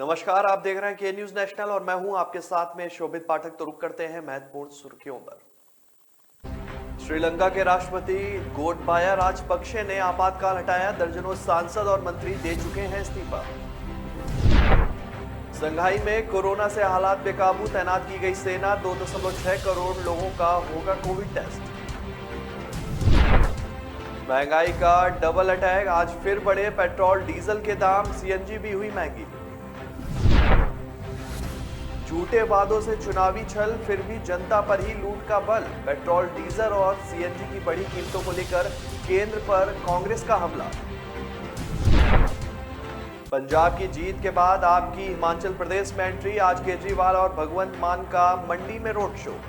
नमस्कार, आप देख रहे हैं के न्यूज नेशनल और मैं हूं आपके साथ में शोभित पाठक। तो रुक करते हैं महत्वपूर्ण सुर्खियों पर। श्रीलंका के राष्ट्रपति गोटबाया राजपक्षे ने आपातकाल हटाया, दर्जनों सांसद और मंत्री दे चुके हैं इस्तीफा। संघाई में कोरोना से हालात बेकाबू, तैनात की गई सेना, 2.6 करोड़ लोगों का होगा कोविड टेस्ट। महंगाई का डबल अटैक, आज फिर बढ़े पेट्रोल डीजल के दाम, सीएनजी भी हुई महंगी। झूठे वादों से चुनावी छल, फिर भी जनता पर ही लूट का बल, पेट्रोल डीजल और सीएनजी की बढ़ी कीमतों को लेकर केंद्र पर कांग्रेस का हमला। पंजाब की जीत के बाद आपकी हिमाचल प्रदेश में एंट्री, आज केजरीवाल और भगवंत मान का मंडी में रोड शो।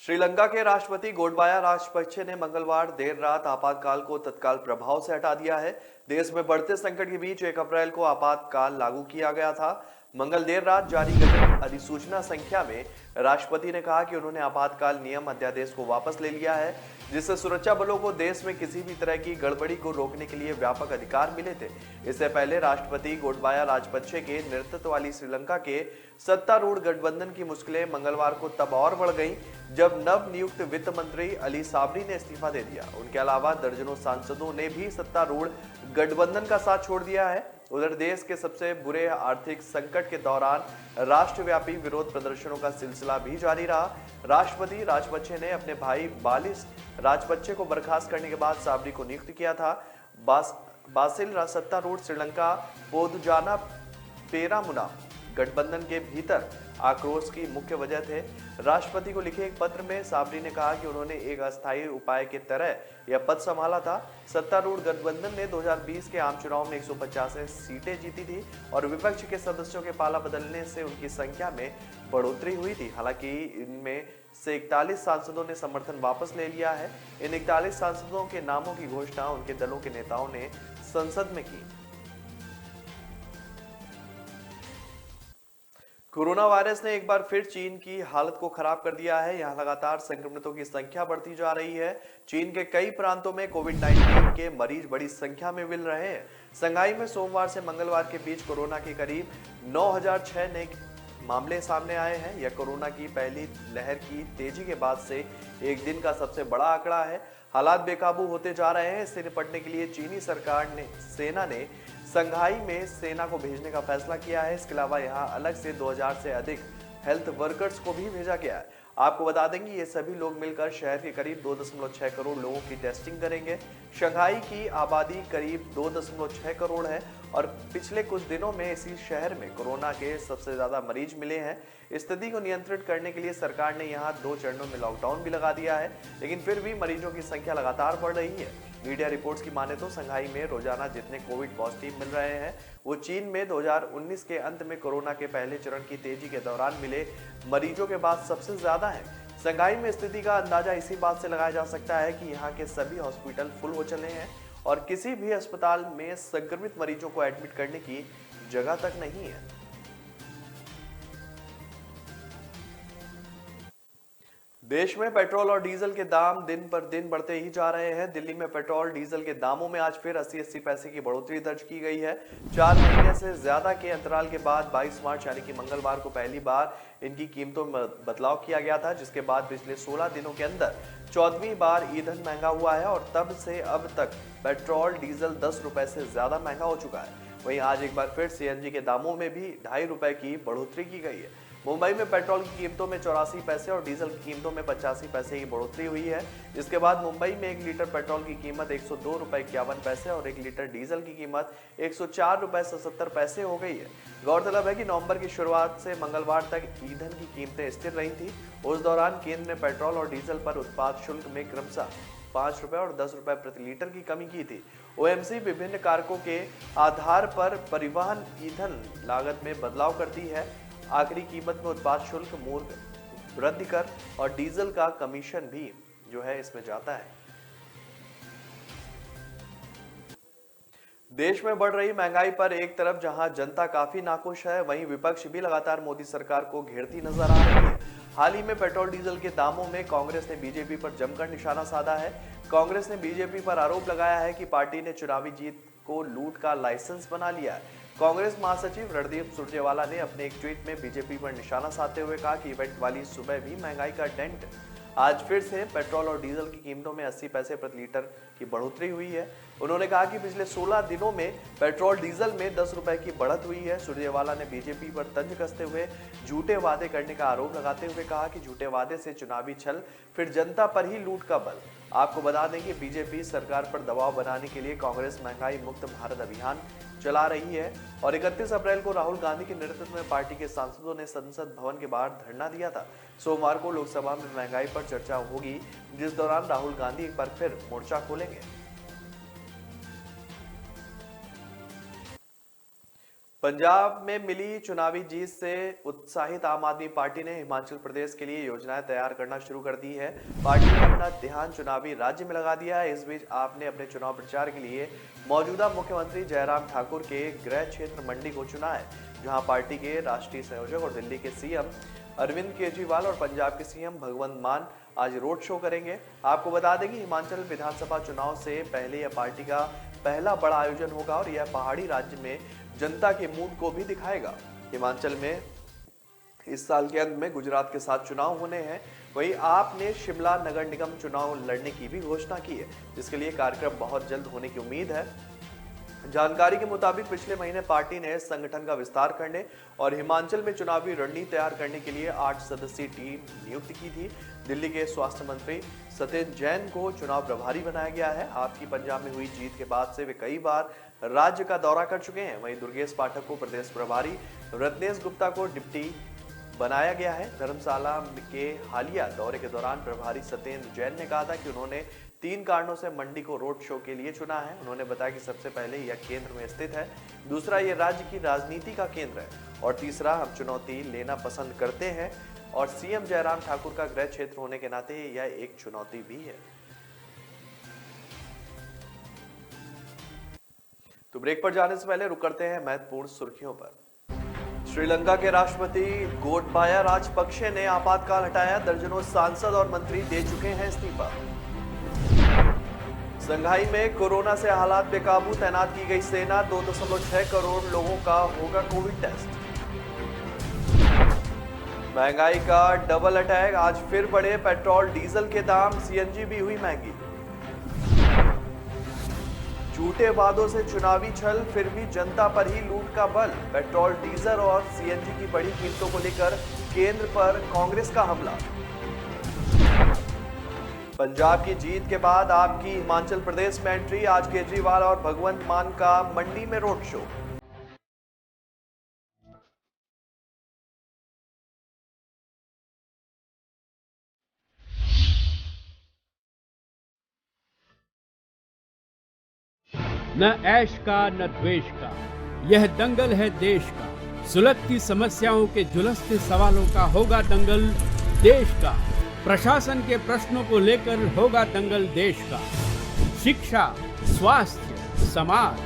श्रीलंका के राष्ट्रपति गोटबाया राजपक्षे ने मंगलवार देर रात आपातकाल को तत्काल प्रभाव से हटा दिया है। देश में बढ़ते संकट के बीच 1 अप्रैल को आपातकाल लागू किया गया था। मंगल देर रात जारी गजट अधिसूचना संख्या में राष्ट्रपति ने कहा कि उन्होंने आपातकाल नियम अध्यादेश को वापस ले लिया है, जिससे सुरक्षा बलों को देश में किसी भी तरह की गड़बड़ी को रोकने के लिए व्यापक अधिकार मिले थे। इससे पहले राष्ट्रपति गोटबाया राजपक्षे के नेतृत्व वाली श्रीलंका के सत्तारूढ़ गठबंधन की मुश्किलें मंगलवार को तब और बढ़ गईं जब नव नियुक्त वित्त मंत्री अली साबरी ने इस्तीफा दे दिया। उनके अलावा दर्जनों सांसदों ने भी सत्तारूढ़ गठबंधन का साथ छोड़ दिया है। उधर देश के सबसे बुरे आर्थिक संकट के दौरान राष्ट्रव्यापी विरोध प्रदर्शनों का सिलसिला भी जारी रहा। राष्ट्रपति राजपक्षे ने अपने भाई बालिस राजपक्षे को बर्खास्त करने के बाद साबरी को नियुक्त किया था। बासिल सत्तारूढ़ श्रीलंका पोदुजाना पेरामुना गठबंधन के भीतर आक्रोश की मुख्य वजह थे। राष्ट्रपति को लिखे एक पत्र में साबरी ने कहा कि उन्होंने एक अस्थायी उपाय के तरह यह पद संभाला था। सत्तारूढ़ गठबंधन ने 2020 के आम चुनाव में 150 सीटें जीती थी और विपक्ष के सदस्यों के पाला बदलने से उनकी संख्या में बढ़ोतरी हुई थी। हालांकि इनमें से 41 सांसदों ने समर्थन वापस ले लिया है। इन 41 सांसदों के नामों की घोषणा उनके दलों के नेताओं ने संसद में की। कोरोना वायरस ने एक बार फिर चीन की हालत को खराब कर दिया है। यहां लगातार संक्रमितों की संख्या बढ़ती जा रही है। चीन के कई प्रांतों में कोविड-19 के मरीज बड़ी संख्या में मिल रहे हैं। संघाई में सोमवार से मंगलवार के बीच कोरोना के करीब 9006 नए मामले सामने आए हैं। यह कोरोना की पहली लहर की तेजी के बाद से एक दिन का सबसे बड़ा आंकड़ा है। हालात बेकाबू होते जा रहे हैं। इससे निपटने के लिए चीनी सेना ने संघाई में सेना को भेजने का फैसला किया है। इसके अलावा यहां अलग से 2000 से अधिक हेल्थ वर्कर्स को भी भेजा गया है। आपको बता दें कि ये सभी लोग मिलकर शहर के करीब 2.6 करोड़ लोगों की टेस्टिंग करेंगे। शंघाई की आबादी करीब 2.6 करोड़ है और पिछले कुछ दिनों में इसी शहर में कोरोना के सबसे ज्यादा मरीज मिले हैं। स्थिति को नियंत्रित करने के लिए सरकार ने यहाँ 2 चरणों में लॉकडाउन भी लगा दिया है, लेकिन फिर भी मरीजों की संख्या लगातार बढ़ रही है। मीडिया रिपोर्ट्स की माने तो संघाई में रोजाना जितने कोविड पॉजिटिव मिल रहे हैं वो चीन में 2019 के अंत में कोरोना के पहले चरण की तेजी के दौरान मिले मरीजों के बाद सबसे ज्यादा है। संघाई में स्थिति का अंदाजा इसी बात से लगाया जा सकता है कि यहाँ के सभी हॉस्पिटल फुल हो चले हैं और किसी भी अस्पताल में संक्रमित मरीजों को एडमिट करने की जगह तक नहीं है। देश में पेट्रोल और डीजल के दाम दिन पर दिन बढ़ते ही जा रहे हैं। दिल्ली में पेट्रोल डीजल के दामों में आज फिर 80-80 पैसे की बढ़ोतरी दर्ज की गई है। 4 महीने से ज्यादा के अंतराल के बाद 22 मार्च यानी कि मंगलवार को पहली बार इनकी कीमतों में बदलाव किया गया था, जिसके बाद पिछले 16 दिनों के अंदर 14वीं बार ईंधन महंगा हुआ है और तब से अब तक पेट्रोल डीजल 10 रुपए से ज्यादा महंगा हो चुका है। वहीं आज एक बार फिर सीएनजी के दामों में भी 2.5 रुपए की बढ़ोतरी की गई है। मुंबई में पेट्रोल की कीमतों में 84 पैसे और डीजल की कीमतों में 85 पैसे की बढ़ोतरी हुई है। इसके बाद मुंबई में 1 लीटर पेट्रोल की कीमत 102 रुपए 51 पैसे और 1 लीटर डीजल की कीमत 104 रुपए 77 पैसे हो गई है। गौरतलब है कि नवंबर की शुरुआत से मंगलवार तक ईंधन की कीमतें स्थिर रही थी। उस दौरान केंद्र ने पेट्रोल और डीजल पर उत्पाद शुल्क में क्रमशः 5 रुपए और 10 रुपए प्रति लीटर की कमी की थी। ओएमसी विभिन्न कारकों के आधार पर परिवहन ईंधन लागत में बदलाव करती है। आखिरी कीमत में उत्पाद शुल्क, मूल्य वृद्धि कर और डीजल का कमीशन भी जो है इसमें जाता है। देश में बढ़ रही महंगाई पर एक तरफ जहां जनता काफी नाखुश है, वहीं विपक्ष भी लगातार मोदी सरकार को घेरती नजर आ रही है। हाल ही में पेट्रोल डीजल के दामों में कांग्रेस ने बीजेपी पर जमकर निशाना साधा है। कांग्रेस ने बीजेपी पर आरोप लगाया है कि पार्टी ने चुनावी जीत को लूट का लाइसेंस बना लिया है। कांग्रेस महासचिव रणदीप सुरजेवाला ने अपने एक ट्वीट में बीजेपी पर निशाना साधते हुए कहा कि इवेंट वाली सुबह भी महंगाई का डेंट। आज फिर से पेट्रोल और डीजल की कीमतों में 80 पैसे प्रति लीटर की बढ़ोतरी हुई है। उन्होंने कहा कि पिछले 16 दिनों में पेट्रोल डीजल में 10 रुपए की बढ़त हुई है। सुरजेवाला ने बीजेपी पर तंज कसते हुए झूठे वादे करने का आरोप लगाते हुए कहा कि झूठे वादे से चुनावी छल, फिर जनता पर ही लूट का बल। आपको बता दें कि बीजेपी सरकार पर दबाव बनाने के लिए कांग्रेस महंगाई मुक्त भारत अभियान चला रही है और 31 अप्रैल को राहुल गांधी के नेतृत्व में पार्टी के सांसदों ने संसद भवन के बाहर धरना दिया था। सोमवार को लोकसभा में महंगाई पर चर्चा होगी, जिस दौरान राहुल गांधी एक बार फिर मोर्चा खोलेंगे। पंजाब में मिली चुनावी जीत से उत्साहित आम आदमी पार्टी ने हिमाचल प्रदेश के लिए योजनाएं तैयार करना शुरू कर दी है। पार्टी ने अपना ध्यान चुनावी राज्य में लगा दिया है। इस बीच आपने अपने चुनाव प्रचार के लिए मौजूदा मुख्यमंत्री जयराम ठाकुर के गृह क्षेत्र मंडी को चुना है, जहां पार्टी के राष्ट्रीय संयोजक और दिल्ली के सीएम अरविंद केजरीवाल और पंजाब के सीएम भगवंत मान आज रोड शो करेंगे। आपको बता दें कि हिमाचल विधानसभा चुनाव से पहले यह पार्टी का पहला बड़ा आयोजन होगा और यह पहाड़ी राज्य में जनता के मूड को भी दिखाएगा। हिमाचल में इस साल के अंत में गुजरात के साथ चुनाव होने हैं। वहीं आपने शिमला नगर निगम चुनाव लड़ने की भी घोषणा की है, जिसके लिए कार्यक्रम बहुत जल्द होने की उम्मीद है। जानकारी के मुताबिक पिछले महीने पार्टी ने संगठन का विस्तार करने और हिमाचल में चुनावी रणनीति तैयार करने के लिए 8 सदस्यीय टीम नियुक्त की थी। दिल्ली के स्वास्थ्य मंत्री सत्येंद्र जैन को चुनाव प्रभारी बनाया गया है। आपकी पंजाब में हुई जीत के बाद से वे कई बार राज्य का दौरा कर चुके हैं। वहीं दुर्गेश पाठक को प्रदेश प्रभारी, रत्नेश गुप्ता को डिप्टी बनाया गया है। धर्मशाला के हालिया दौरे के दौरान प्रभारी सत्येंद्र जैन ने कहा था कि उन्होंने 3 कारणों से मंडी को रोड शो के लिए चुना है। उन्होंने बताया कि सबसे पहले यह केंद्र में स्थित है, दूसरा यह राज्य की राजनीति का केंद्र है और तीसरा हम चुनौती लेना पसंद करते हैं और सीएम जयराम ठाकुर का गृह क्षेत्र होने के नाते यह एक चुनौती भी है। तो ब्रेक पर जाने से पहले रुक करते हैं महत्वपूर्ण सुर्खियों पर। श्रीलंका के राष्ट्रपति गोटबाया राजपक्षे ने आपातकाल हटाया, दर्जनों सांसद और मंत्री दे चुके हैं इस्तीफा। संघाई में कोरोना से हालात बेकाबू, तैनात की गई सेना, 2.6 करोड़ लोगों का होगा कोविड टेस्ट। महंगाई का डबल अटैक, आज फिर बढ़े पेट्रोल डीजल के दाम, सीएनजी भी हुई महंगी। झूठे वादों से चुनावी छल, फिर भी जनता पर ही लूट का बल। पेट्रोल डीजल और सीएनजी की बढ़ी कीमतों को लेकर केंद्र पर कांग्रेस का हमला। पंजाब की जीत के बाद आपकी हिमाचल प्रदेश में एंट्री, आज केजरीवाल और भगवंत मान का मंडी में रोड शो। न ऐश का न द्वेष का, यह दंगल है देश का। सुलगती समस्याओं के जुलसते सवालों का होगा दंगल देश का। प्रशासन के प्रश्नों को लेकर होगा दंगल देश का। शिक्षा, स्वास्थ्य, समाज,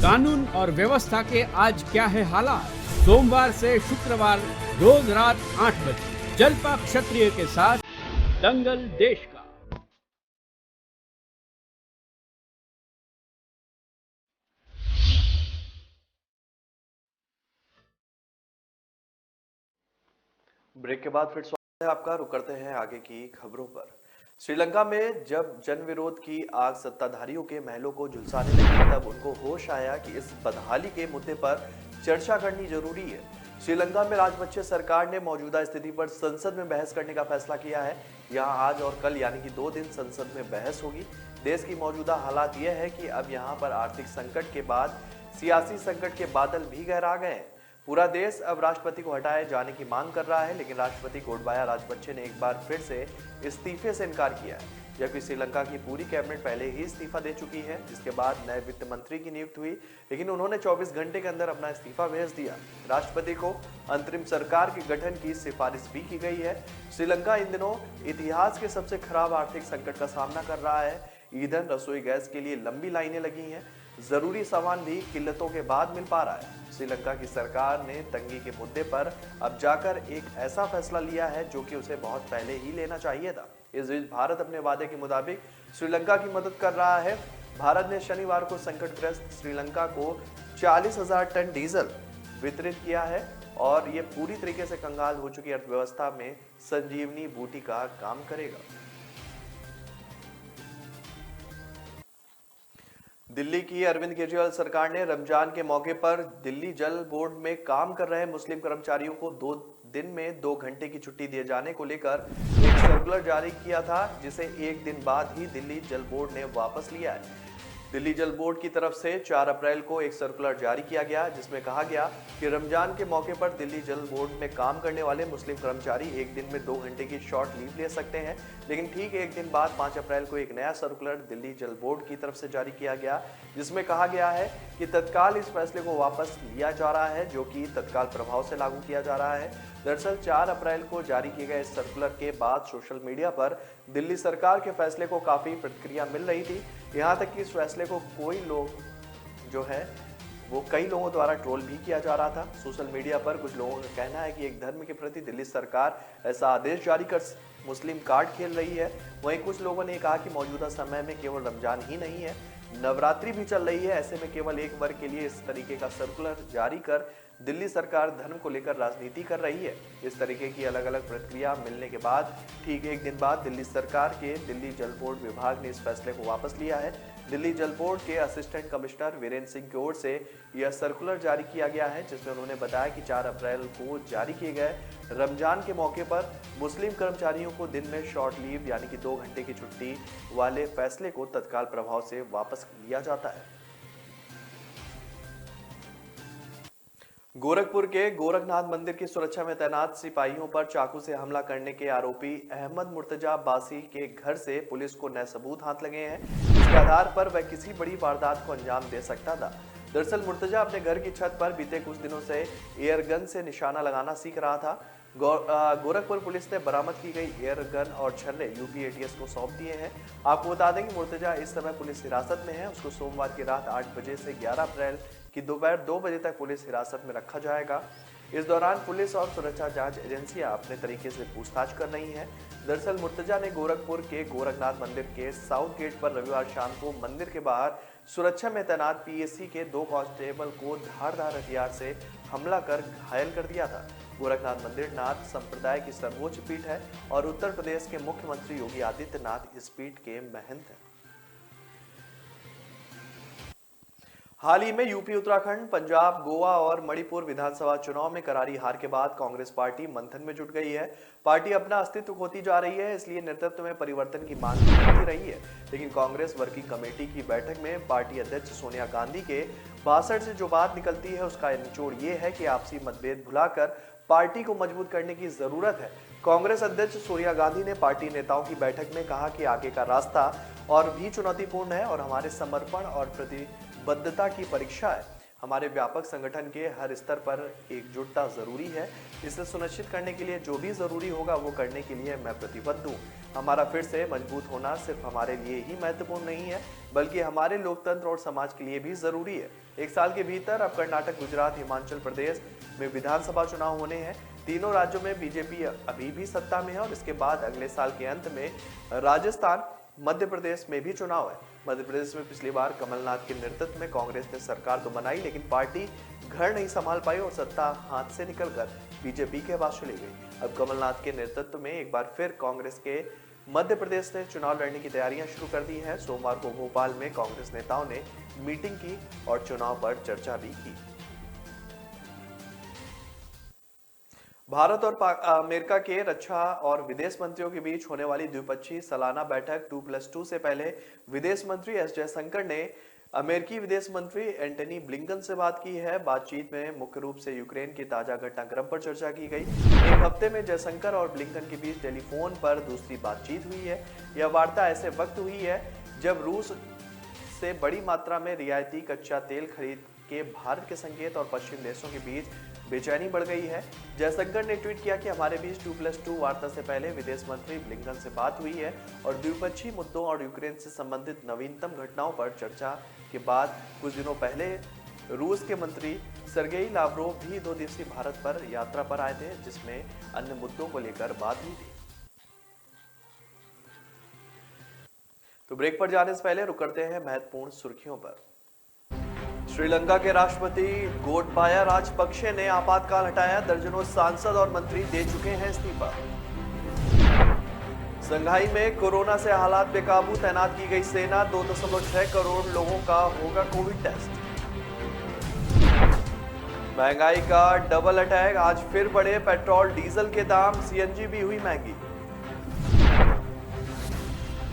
कानून और व्यवस्था के आज क्या है हालात। सोमवार से शुक्रवार रोज रात 8 बजे जलपा क्षत्रिय के साथ दंगल देश का। ब्रेक के बाद फिर स्वागत है आपका। रुक करते हैं आगे की खबरों पर। श्रीलंका में जब जन विरोध की आग सत्ताधारियों के महलों को झुलसाने लगी, तब उनको होश आया कि इस बदहाली के मुद्दे पर चर्चा करनी जरूरी है। श्रीलंका में राजपक्षे सरकार ने मौजूदा स्थिति पर संसद में बहस करने का फैसला किया है। यहाँ आज और कल यानी कि 2 दिन संसद में बहस होगी। देश की मौजूदा हालात यह है कि अब यहाँ पर आर्थिक संकट के बाद सियासी संकट के बादल भी गहरा गए हैं। पूरा देश अब राष्ट्रपति को हटाए जाने की मांग कर रहा है, लेकिन राष्ट्रपति गोटबाया राजपक्षे ने एक बार फिर से इस्तीफे से इनकार किया है। जबकि श्रीलंका की पूरी कैबिनेट पहले ही इस्तीफा दे चुकी है, जिसके बाद नए वित्त मंत्री की नियुक्ति हुई, लेकिन उन्होंने 24 घंटे के अंदर अपना इस्तीफा भेज दिया। राष्ट्रपति को अंतरिम सरकार के गठन की सिफारिश भी की गई है। श्रीलंका इन दिनों इतिहास के सबसे खराब आर्थिक संकट का सामना कर रहा है। ईंधन, रसोई गैस के लिए लंबी लाइनें लगी हैं। जरूरी सामान भी किल्लतों के बाद मिल पा रहा है। श्रीलंका की सरकार ने तंगी के मुद्दे पर अब जाकर एक ऐसा फैसला लिया है जो कि उसे बहुत पहले ही लेना चाहिए था। इस बीच भारत अपने वादे के मुताबिक श्रीलंका की मदद कर रहा है। भारत ने शनिवार को संकटग्रस्त श्रीलंका को 40,000 टन डीजल वितरित किया है और यह पूरी तरीके से कंगाल हो चुकी अर्थव्यवस्था में संजीवनी बूटी का काम करेगा। दिल्ली की अरविंद केजरीवाल सरकार ने रमजान के मौके पर दिल्ली जल बोर्ड में काम कर रहे मुस्लिम कर्मचारियों को 2 दिन में 2 घंटे की छुट्टी दिए जाने को लेकर एक सर्कुलर जारी किया था, जिसे एक दिन बाद ही दिल्ली जल बोर्ड ने वापस लिया है। दिल्ली जल बोर्ड की तरफ से 4 अप्रैल को एक सर्कुलर जारी किया गया, जिसमें कहा गया कि रमजान के मौके पर दिल्ली जल बोर्ड में काम करने वाले मुस्लिम कर्मचारी एक दिन में 2 घंटे की शॉर्ट लीव ले सकते हैं। लेकिन ठीक एक दिन बाद 5 अप्रैल को एक नया सर्कुलर दिल्ली जल बोर्ड की तरफ से जारी किया गया, जिसमें कहा गया है कि तत्काल इस फैसले को वापस लिया जा रहा है, जो कि तत्काल प्रभाव से लागू किया जा रहा है। दरअसल 4 अप्रैल को जारी किए गए इस सर्कुलर के बाद सोशल मीडिया पर दिल्ली सरकार के फैसले को काफी प्रतिक्रिया मिल रही थी। यहाँ तक कि इस फैसले को कई लोगों द्वारा ट्रोल भी किया जा रहा था। सोशल मीडिया पर कुछ लोगों का कहना है कि एक धर्म के प्रति दिल्ली सरकार ऐसा आदेश जारी कर मुस्लिम कार्ड खेल रही है। वहीं कुछ लोगों ने कहा कि मौजूदा समय में केवल रमजान ही नहीं है, नवरात्रि भी चल रही है। ऐसे में केवल एक वर्ग के लिए इस तरीके का सर्कुलर जारी कर दिल्ली सरकार धर्म को लेकर राजनीति कर रही है। इस तरीके की अलग अलग प्रतिक्रिया मिलने के बाद ठीक एक दिन बाद दिल्ली सरकार के दिल्ली जल बोर्ड विभाग ने इस फैसले को वापस लिया है। दिल्ली जल बोर्ड के असिस्टेंट कमिश्नर वीरेंद्र सिंह की ओर से यह सर्कुलर जारी किया गया है, जिसमें उन्होंने बताया कि 4 अप्रैल को जारी किए गए रमजान के मौके पर मुस्लिम कर्मचारियों को दिन में शॉर्ट लीव यानी कि 2 घंटे की छुट्टी वाले फैसले को तत्काल प्रभाव से वापस लिया जाता है। गोरखपुर के गोरखनाथ मंदिर की सुरक्षा में तैनात सिपाहियों पर चाकू से हमला करने के आरोपी अहमद मुर्तजा अब्बासी के घर से पुलिस को नए सबूत हाथ लगे हैं, जिसके आधार पर वह किसी बड़ी वारदात को अंजाम दे सकता था। दरअसल मुर्तजा अपने घर की छत पर बीते कुछ दिनों से एयर गन से निशाना लगाना सीख रहा था। गोरखपुर पुलिस ने बरामद की गई एयर गन और छर्रे यूपी एटीएस को सौंप दिए हैं। आपको बता दें कि मुर्तजा इस समय पुलिस हिरासत में है। उसको सोमवार की रात 8 बजे से 11 अप्रैल की दोपहर 2 बजे तक पुलिस हिरासत में रखा जाएगा। इस दौरान पुलिस और सुरक्षा जांच एजेंसियां अपने तरीके से पूछताछ कर रही हैं। दरअसल मुर्तजा ने गोरखपुर के गोरखनाथ मंदिर के साउथ गेट पर रविवार शाम को मंदिर के बाहर सुरक्षा में तैनात पीएसी के 2 कांस्टेबल को धारदार हथियार से हमला कर घायल कर दिया था। गोरखनाथ मंदिर नाथ संप्रदाय की सर्वोच्च पीठ है और उत्तर प्रदेश के मुख्यमंत्री योगी आदित्यनाथ इस पीठ के महंत हैं। हाल ही में यूपी, उत्तराखंड, पंजाब, गोवा और मणिपुर विधानसभा चुनाव में करारी हार के बाद कांग्रेस पार्टी मंथन में जुट गई है। पार्टी अपना अस्तित्व खोती जा रही है, इसलिए नेतृत्व में परिवर्तन की मांग होती रही है। लेकिन कांग्रेस वर्किंग कमेटी की बैठक में पार्टी अध्यक्ष सोनिया गांधी के भाषण से जो बात निकलती है उसका निचोड़ ये है कि आपसी मतभेद भुलाकर पार्टी को मजबूत करने की जरूरत है। कांग्रेस अध्यक्ष सोनिया गांधी ने पार्टी नेताओं की बैठक में कहा कि आगे का रास्ता और भी चुनौतीपूर्ण है और हमारे समर्पण और प्रतिबद्धता की परीक्षा है। हमारे व्यापक संगठन के हर स्तर पर एकजुटता जरूरी है। इसे सुनिश्चित करने के लिए जो भी जरूरी होगा वो करने के लिए मैं प्रतिबद्ध हूँ। हमारा फिर से मजबूत होना सिर्फ हमारे लिए ही महत्वपूर्ण नहीं है, बल्कि हमारे लोकतंत्र और समाज के लिए भी जरूरी है। 1 साल के भीतर अब कर्नाटक, गुजरात, हिमाचल प्रदेश में विधानसभा चुनाव होने हैं। तीनों राज्यों में बीजेपी अभी भी सत्ता में है और इसके बाद अगले साल के अंत में राजस्थान, मध्य प्रदेश में भी चुनाव है। मध्य प्रदेश में पिछली बार कमलनाथ के नेतृत्व में कांग्रेस ने सरकार तो बनाई, लेकिन पार्टी घर नहीं संभाल पाई और सत्ता हाथ से निकलकर बीजेपी के पास चली गई। अब कमलनाथ के नेतृत्व में एक बार फिर कांग्रेस के मध्य प्रदेश ने चुनाव लड़ने की तैयारियां शुरू कर दी हैं। सोमवार को भोपाल में कांग्रेस नेताओं ने मीटिंग की और चुनाव पर चर्चा भी की। भारत और अमेरिका के रक्षा और विदेश मंत्रियों के बीच होने वाली द्विपक्षीय सालाना बैठक 2+2 से पहले विदेश मंत्री एस जयशंकर ने अमेरिकी विदेश मंत्री एंटनी ब्लिंकन से बात की है। बातचीत में मुख्य रूप से यूक्रेन के ताजा घटनाक्रम पर चर्चा की गई। एक हफ्ते में जयशंकर और ब्लिंकन के बीच टेलीफोन पर दूसरी बातचीत हुई है। यह वार्ता ऐसे वक्त हुई है जब रूस से बड़ी मात्रा में रियायती कच्चा तेल खरीद के भारत के संकेत और पश्चिम देशों के बीच बेचैनी बढ़ गई है। जयशंकर ने ट्वीट किया कि हमारे बीच 2+2 वार्ता से पहले विदेश मंत्री ब्लिंकन से बात हुई है और द्विपक्षीय मुद्दों और यूक्रेन से संबंधित नवीनतम घटनाओं पर चर्चा के बाद कुछ दिनों पहले रूस के मंत्री सर्गेई लावरोव भी 2 दिवसीय भारत पर यात्रा पर आए थे, जिसमें अन्य मुद्दों को लेकर बात हुई थी। तो ब्रेक पर जाने से पहले रुक करते हैं महत्वपूर्ण सुर्खियों पर। श्रीलंका के राष्ट्रपति गोटबाया राजपक्षे ने आपातकाल हटाया, दर्जनों सांसद और मंत्री दे चुके हैं इस्तीफा। संघाई में कोरोना से हालात बेकाबू, तैनात की गई सेना, 2.6 करोड़ लोगों का होगा कोविड टेस्ट। महंगाई का डबल अटैक, आज फिर बढ़े पेट्रोल डीजल के दाम, सीएनजी भी हुई महंगी।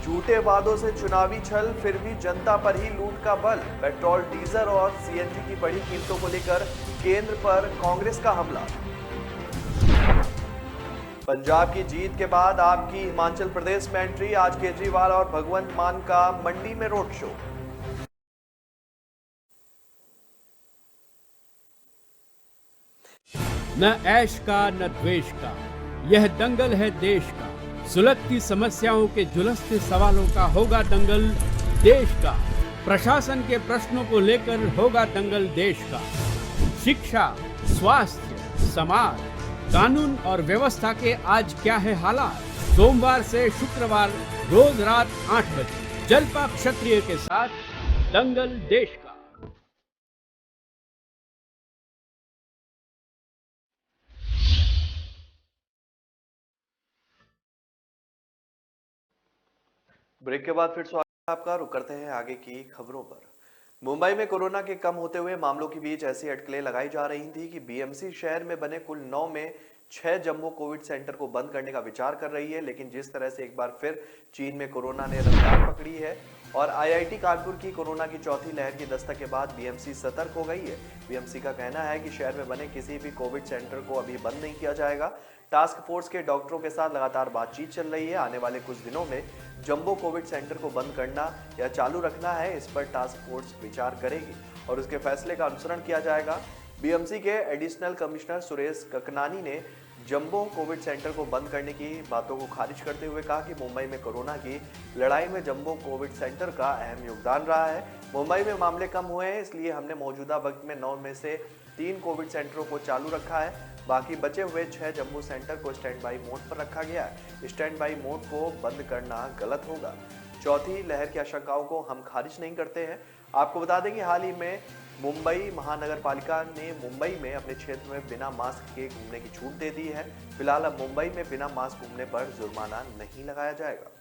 झूठे वादों से चुनावी छल, फिर भी जनता पर ही लूट का बल, पेट्रोल डीजल और सीएनजी की बढ़ी कीमतों को लेकर केंद्र पर कांग्रेस का हमला। पंजाब की जीत के बाद आपकी हिमाचल प्रदेश में एंट्री, आज केजरीवाल और भगवंत मान का मंडी में रोड शो। न ऐश का न द्वेष का, यह दंगल है देश का। सुलगती समस्याओं के जुलसते सवालों का होगा दंगल देश का। प्रशासन के प्रश्नों को लेकर होगा दंगल देश का। शिक्षा, स्वास्थ्य, समाज, कानून और व्यवस्था के आज क्या है हालात। सोमवार से शुक्रवार रोज रात 8 बजे जलपा क्षत्रिय के साथ दंगल देश का। ब्रेक के बाद फिर स्वागत है आपका। रुक करते हैं आगे की खबरों पर। मुंबई में कोरोना के कम होते हुए मामलों के बीच ऐसी अटकलें लगाई जा रही थी कि बीएमसी शहर में बने कुल 9 में 6 जम्बो कोविड सेंटर को बंद करने का विचार कर रही है। लेकिन जिस तरह से एक बार फिर चीन में कोरोना ने रफ्तार पकड़ी है और आईआईटी कानपुर की कोरोना की चौथी लहर की दस्तक के बाद बीएमसी सतर्क हो गई है। बीएमसी का कहना है कि शहर में बने किसी भी कोविड सेंटर को अभी बंद नहीं किया जाएगा। टास्क फोर्स के डॉक्टरों के साथ लगातार बातचीत चल रही है। आने वाले कुछ दिनों में जंबो कोविड सेंटर को बंद करना या चालू रखना है, इस पर टास्क फोर्स विचार करेगी और उसके फैसले का अनुसरण किया जाएगा। बीएमसी के एडिशनल कमिश्नर सुरेश ककनानी ने जंबो कोविड सेंटर को बंद करने की बातों को खारिज करते हुए कहा कि मुंबई में कोरोना की लड़ाई में जंबो कोविड सेंटर का अहम योगदान रहा है। मुंबई में मामले कम हुए हैं, इसलिए हमने मौजूदा वक्त में 9 में से 3 कोविड सेंटरों को चालू रखा है। बाकी बचे हुए 6 जम्बो सेंटर को स्टैंड बाई मोड पर रखा गया है। स्टैंड बाई मोड को बंद करना गलत होगा। चौथी लहर की आशंकाओं को हम खारिज नहीं करते हैं। आपको बता दें कि हाल ही में मुंबई महानगर पालिका ने मुंबई में अपने क्षेत्र में बिना मास्क के घूमने की छूट दे दी है। फिलहाल अब मुंबई में बिना मास्क घूमने पर जुर्माना नहीं लगाया जाएगा।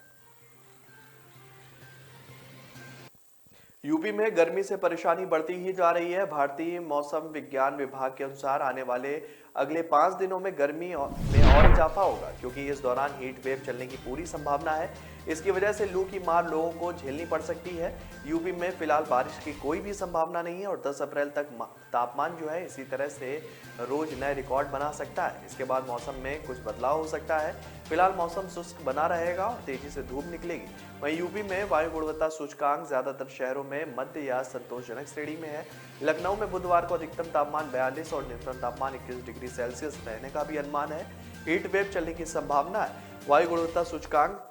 यूपी में गर्मी से परेशानी बढ़ती ही जा रही है। भारतीय मौसम विज्ञान विभाग के अनुसार आने वाले अगले 5 दिनों में गर्मी में और इजाफा होगा, क्योंकि इस दौरान हीट वेव चलने की पूरी संभावना है। इसकी वजह से लू की मार लोगों को झेलनी पड़ सकती है। यूपी में फिलहाल बारिश की कोई भी संभावना नहीं है और 10 अप्रैल तक तापमान जो है इसी तरह से रोज नए रिकॉर्ड बना सकता है। इसके बाद मौसम में कुछ बदलाव हो सकता है। फिलहाल मौसम शुष्क बना रहेगा और तेजी से धूप निकलेगी। वहीं यूपी में वायु गुणवत्ता सूचकांक ज्यादातर शहरों में मध्य या संतोषजनक श्रेणी में है। लखनऊ में बुधवार को अधिकतम तापमान 42 और न्यूनतम तापमान 21 डिग्री सेल्सियस रहने का भी अनुमान है। हीट वेव चलने की संभावना है। वायु गुणवत्ता सूचकांक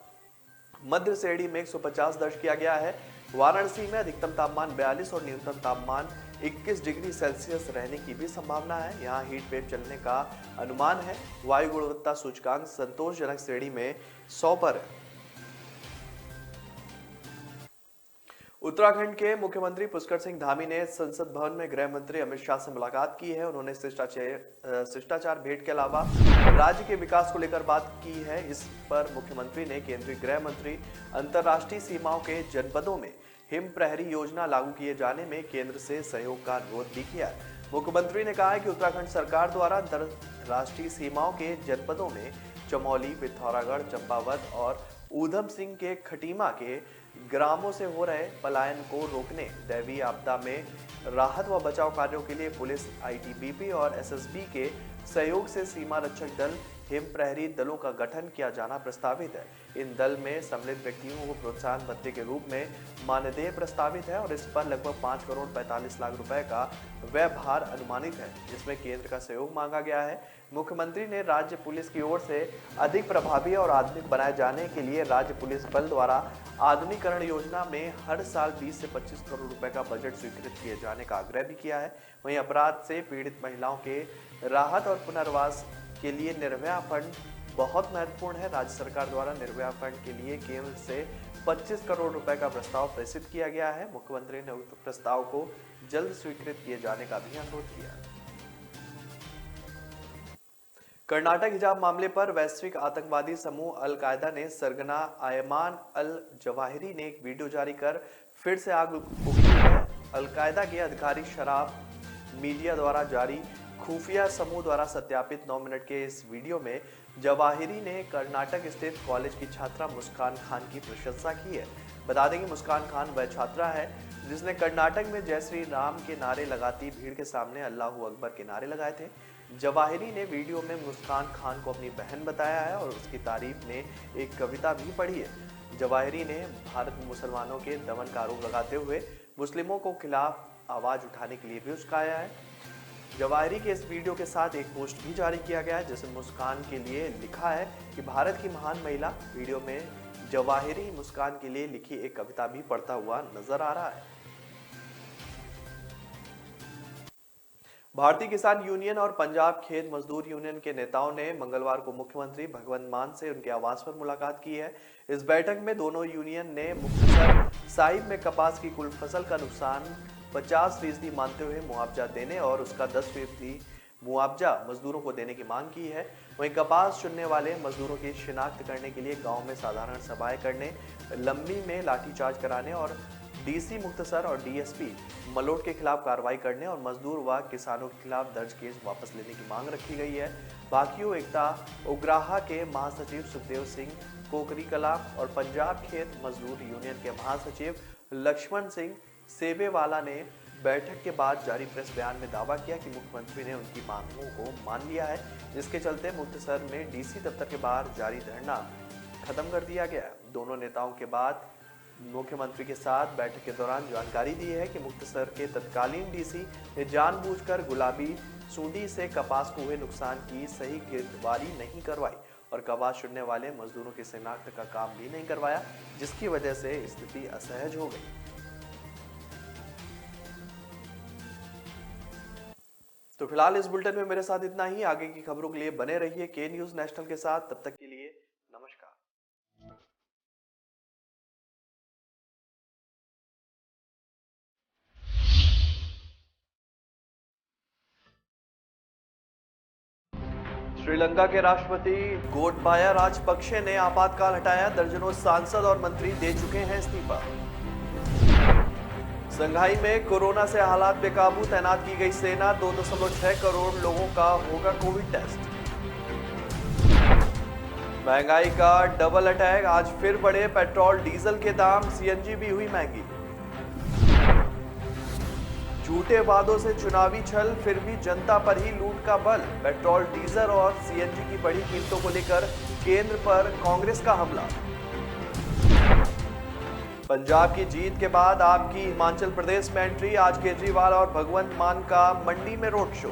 मध्य श्रेणी में 150 दर्ज किया गया है। वाराणसी में अधिकतम तापमान 42 और न्यूनतम तापमान 21 डिग्री सेल्सियस रहने की भी संभावना है। यहाँ हीट वेव चलने का अनुमान है। वायु गुणवत्ता सूचकांक संतोषजनक श्रेणी में 100 पर है। उत्तराखंड के मुख्यमंत्री पुष्कर सिंह धामी ने संसद भवन में गृह मंत्री अमित शाह से मुलाकात की है। उन्होंने शिष्टाचार भेंट के अलावा राज्य के विकास को लेकर बात की है। इस पर मुख्यमंत्री ने केंद्रीय गृह मंत्री अंतर्राष्ट्रीय सीमाओं के जनपदों में हिम प्रहरी योजना लागू किए जाने में केंद्र से सहयोग का अनुरोध भी किया है। मुख्यमंत्री ने कहा है कि उत्तराखंड सरकार द्वारा अंतर्राष्ट्रीय सीमाओं के जनपदों में चमोली, पिथौरागढ़, चंपावत और ऊधम सिंह के खटीमा के ग्रामों से हो रहे पलायन को रोकने, दैवीय आपदा में राहत व बचाव कार्यों के लिए पुलिस, आईटीबीपी और एसएसबी के सहयोग से सीमा रक्षक दल हिम प्रहरी दलों का गठन किया जाना प्रस्तावित है। इन दल में सम्मिलित व्यक्तियों को प्रोत्साहन भत्ते के रूप में मानदेय प्रस्तावित है और इस पर लगभग 5 करोड़ 45 लाख रुपए का व्यय भार अनुमानित है, जिसमें केंद्र का सहयोग मांगा गया है। मुख्यमंत्री ने राज्य पुलिस की ओर से अधिक प्रभावी और आधुनिक बनाए जाने के लिए राज्य पुलिस बल द्वारा आधुनिकरण योजना में हर साल 20 से 25 करोड़ रुपए का बजट स्वीकृत किए जाने का आग्रह भी किया है। वहीं अपराध से पीड़ित महिलाओं के राहत और पुनर्वास के लिए निर्भया फंड बहुत महत्वपूर्ण है। राज्य सरकार द्वारा निर्भया फंड के लिए केंद्र से 25 करोड़ रुपए का प्रस्ताव प्रेषित किया गया है। मुख्यमंत्री ने उक्त प्रस्ताव को जल्द स्वीकृत किए जाने का भी अनुरोध किया है। कर्नाटक हिजाब मामले पर वैश्विक आतंकवादी समूह अल कायदा ने सरगना अयमान अल जवाहिरी ने एक वीडियो जारी कर फिर से आग उगली है। अल कायदा के अधिकारी शराब मीडिया द्वारा जारी खुफिया समूह द्वारा सत्यापित 9 मिनट के इस वीडियो में जवाहिरी ने कर्नाटक स्थित कॉलेज की छात्रा मुस्कान खान की प्रशंसा की है। बता दें कि मुस्कान खान वह छात्रा है जिसने कर्नाटक में जय श्री राम के नारे लगाती भीड़ के सामने अल्लाहू अकबर के नारे लगाए थे। जवाहिरी ने वीडियो में मुस्कान खान को अपनी बहन बताया है और उसकी तारीफ में एक कविता भी पढ़ी है। जवाहिरी ने भारत में मुसलमानों के दमन का आरोप लगाते हुए मुस्लिमों को खिलाफ आवाज उठाने के लिए भी उस्काया है। जवाहिरी के इस वीडियो के साथ एक पोस्ट भी जारी किया गया है जिसमें मुस्कान के लिए लिखा है कि भारत की महान महिला। वीडियो में जवाहिरी मुस्कान के लिए लिखी एक कविता भी पढ़ता हुआ नजर आ रहा है। भारतीय किसान यूनियन और पंजाब खेत मजदूर यूनियन के नेताओं ने मंगलवार को मुख्यमंत्री भगवंत मान से उनके आवास पर मुलाकात की है। इस बैठक में दोनों यूनियन ने मुख्तसर साहिब में कपास की कुल फसल का नुकसान 50% मानते हुए मुआवजा देने और उसका 10% मुआवजा मजदूरों को देने की मांग की है। वहीं कपास चुनने वाले मजदूरों की शिनाख्त करने के लिए गांव में साधारण सभाएं करने, लंबी में लाठीचार्ज कराने और डीसी मुख्तसर और डीएसपी मलोट के खिलाफ कार्रवाई करने और मजदूर व किसानों के खिलाफ दर्ज केस वापस लेने की मांग रखी गई है। भाकियू एकता उग्राहा के महासचिव सुखदेव सिंह कोकरीकला और पंजाब खेत मजदूर यूनियन के महासचिव लक्ष्मण सिंह सेबेवाला ने बैठक के बाद जारी प्रेस बयान में दावा किया कि मुख्यमंत्री ने उनकी मांगों को मान लिया है, जिसके चलते मुख्तसर में डीसी दफ्तर के बाहर जारी धरना खत्म कर दिया गया। दोनों नेताओं के बाद मुख्यमंत्री के साथ बैठक के दौरान जानकारी दी है कि मुख्तसर के तत्कालीन डीसी ने जानबूझकर गुलाबी सूंडी से कपास को हुए नुकसान की सही गिरदावरी नहीं करवाई और कपास चुनने वाले मजदूरों की शिनाख्त का काम भी नहीं करवाया, जिसकी वजह से स्थिति असहज हो गई। तो फिलहाल इस बुलेटिन में मेरे साथ इतना ही। आगे की खबरों के लिए बने रहिए के न्यूज नेशनल के साथ। तब तक के लिए नमस्कार। श्रीलंका के राष्ट्रपति गोटबाया राजपक्षे ने आपातकाल हटाया। दर्जनों सांसद और मंत्री दे चुके हैं इस्तीफा। संघाई में कोरोना से हालात बेकाबू, तैनात की गई सेना। 2.6 करोड़ लोगों का होगा कोविड टेस्ट। महंगाई का डबल अटैक, आज फिर बढ़े पेट्रोल डीजल के दाम, सीएनजी भी हुई महंगी। झूठे वादों से चुनावी छल, फिर भी जनता पर ही लूट का बल। पेट्रोल डीजल और सीएनजी की बढ़ी कीमतों को लेकर केंद्र पर कांग्रेस का हमला। पंजाब की जीत के बाद आपकी हिमाचल प्रदेश में एंट्री, आज केजरीवाल और भगवंत मान का मंडी में रोड शो।